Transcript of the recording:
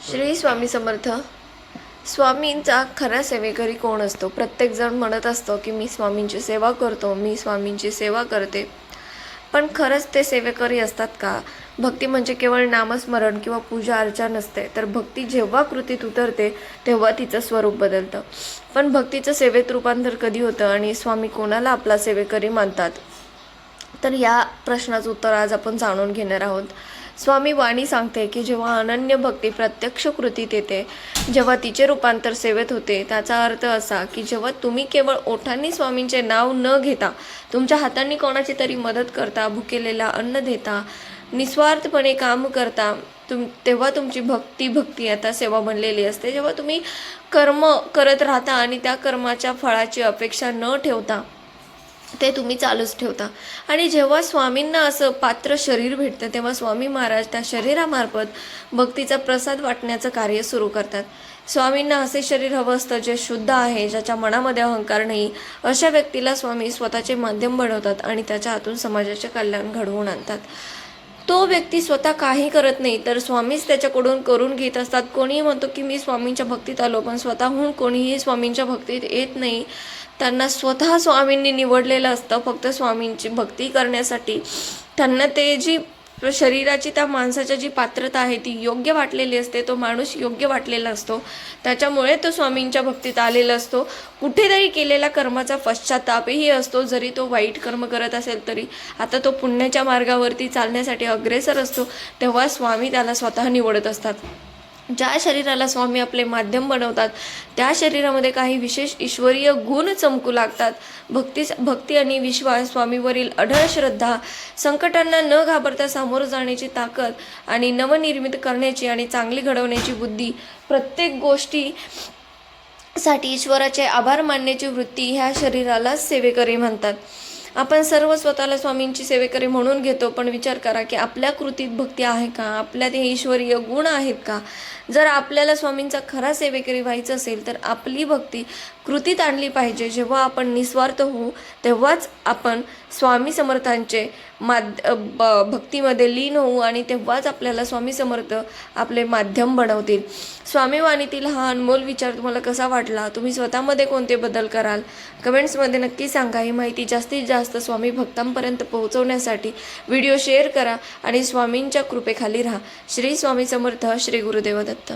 श्री स्वामी समर्थ. स्वामींचा खरा सेवेकरी कोण असतो? प्रत्येकजण म्हणत असतो की मी स्वामींची सेवा करतो, मी स्वामींची सेवा करते. पण खरंच ते सेवेकरी असतात का? भक्ती म्हणजे केवळ नामस्मरण किंवा पूजा अर्चा नसते, तर भक्ती जेव्हा कृतीत उतरते तेव्हा तिचं स्वरूप बदलतं. पण भक्तीचं सेवेत रूपांतर कधी होतं आणि स्वामी कोणाला आपला सेवेकरी मानतात? तर या प्रश्नाचं उत्तर आज आपण जाणून घेणार आहोत. स्वामी वाणी सांगते की जेव्हा अनन्य भक्ती प्रत्यक्ष कृतीत येते, जेव्हा तिचे रूपांतर सेवेत होते, त्याचा अर्थ असा की जेव्हा तुम्ही केवळ ओठांनी स्वामींचे नाव न घेता तुमच्या हातांनी कोणाची तरी मदत करता, भुकेलेला अन्न देता, निस्वार्थपणे काम करता, तेव्हा तुमची भक्ती आता सेवा बनलेली असते. जेव्हा तुम्ही कर्म करत राहता आणि त्या कर्माच्या फळाची अपेक्षा न ठेवता ते तुम्ही चालूच ठेवता. आणि जेव्हा स्वामींना असं पात्र शरीर भेटतं तेव्हा स्वामी महाराज त्या शरीरामार्फत भक्तीचा प्रसाद वाटण्याचं कार्य सुरू करतात. स्वामींना असे शरीर हवं असतं जे शुद्ध आहे, ज्याच्या मनामध्ये अहंकार नाही. अशा व्यक्तीला स्वामी स्वतःचे माध्यम बनवतात आणि त्याच्या हातून समाजाचे कल्याण घडवून आणतात. तो व्यक्ती स्वतः काही करत नाही, तर स्वामीच त्याच्याकडून करून घेत असतात. कोणीही म्हणतो की मी स्वामींच्या भक्तीत आलो, पण स्वतःहून कोणीही स्वामींच्या भक्तीत येत नाही. त्यांना स्वतः स्वामींनी निवडलेलं असतं फक्त स्वामींची भक्ती करण्यासाठी. त्यांना ते जी शरीराची, त्या माणसाच्या जी पात्रता आहे ती योग्य वाटलेली असते, तो माणूस योग्य वाटलेला असतो, त्याच्यामुळे तो स्वामींच्या भक्तीत आलेला असतो. कुठेतरी केलेल्या कर्माचा पश्चातापही असतो, जरी तो वाईट कर्म करत असेल तरी. आता तो पुण्याच्या मार्गावरती चालण्यासाठी अग्रेसर असतो, तेव्हा स्वामी त्याला स्वतः निवडत असतात. ज्या शरीराला स्वामी आपले माध्यम बनवतात त्या शरीरामध्ये काही विशेष ईश्वरीय गुण चमकू लागतात. भक्ती आणि विश्वास, स्वामीवरील अढळ श्रद्धा, संकटांना न घाबरता सामोरं जाण्याची ताकद आणि नवनिर्मित करण्याची आणि चांगली घडवण्याची बुद्धी, प्रत्येक गोष्टीसाठी ईश्वराचे आभार मानण्याची वृत्ती ह्या शरीराला सेवेकरी म्हणतात. आपण सर्व स्वतःला स्वामींची सेवेकरी म्हणून घेतो, पण विचार करा की आपल्या कृतीत भक्ती आहे का? आपल्यात हे ईश्वरीय गुण आहेत का? जर आपल्याला स्वामींचा खरा सेवेकरी व्हायचं असेल तर आपली भक्ती कृतीत आणली पाहिजे. जेव्हा आपण निस्वार्थ होऊ तेव्हाच आपण स्वामी समर्थांचे भक्तीमध्ये लीन होऊ आणि तेव्हाच आपल्याला स्वामी समर्थ आपले माध्यम बनवतील. स्वामी वाणीतील हा अनमोल विचार तुम्हाला कसा वाटला? तुम्ही स्वतःमध्ये कोणते बदल कराल? कमेंट्समध्ये नक्की सांगा. ही माहिती जास्तीत जास्त स्वामी भक्तांपर्यंत पोहोचवण्यासाठी व्हिडिओ शेअर करा आणि स्वामींच्या कृपेखाली राहा. श्री स्वामी समर्थ. श्री गुरुदेव दत्त.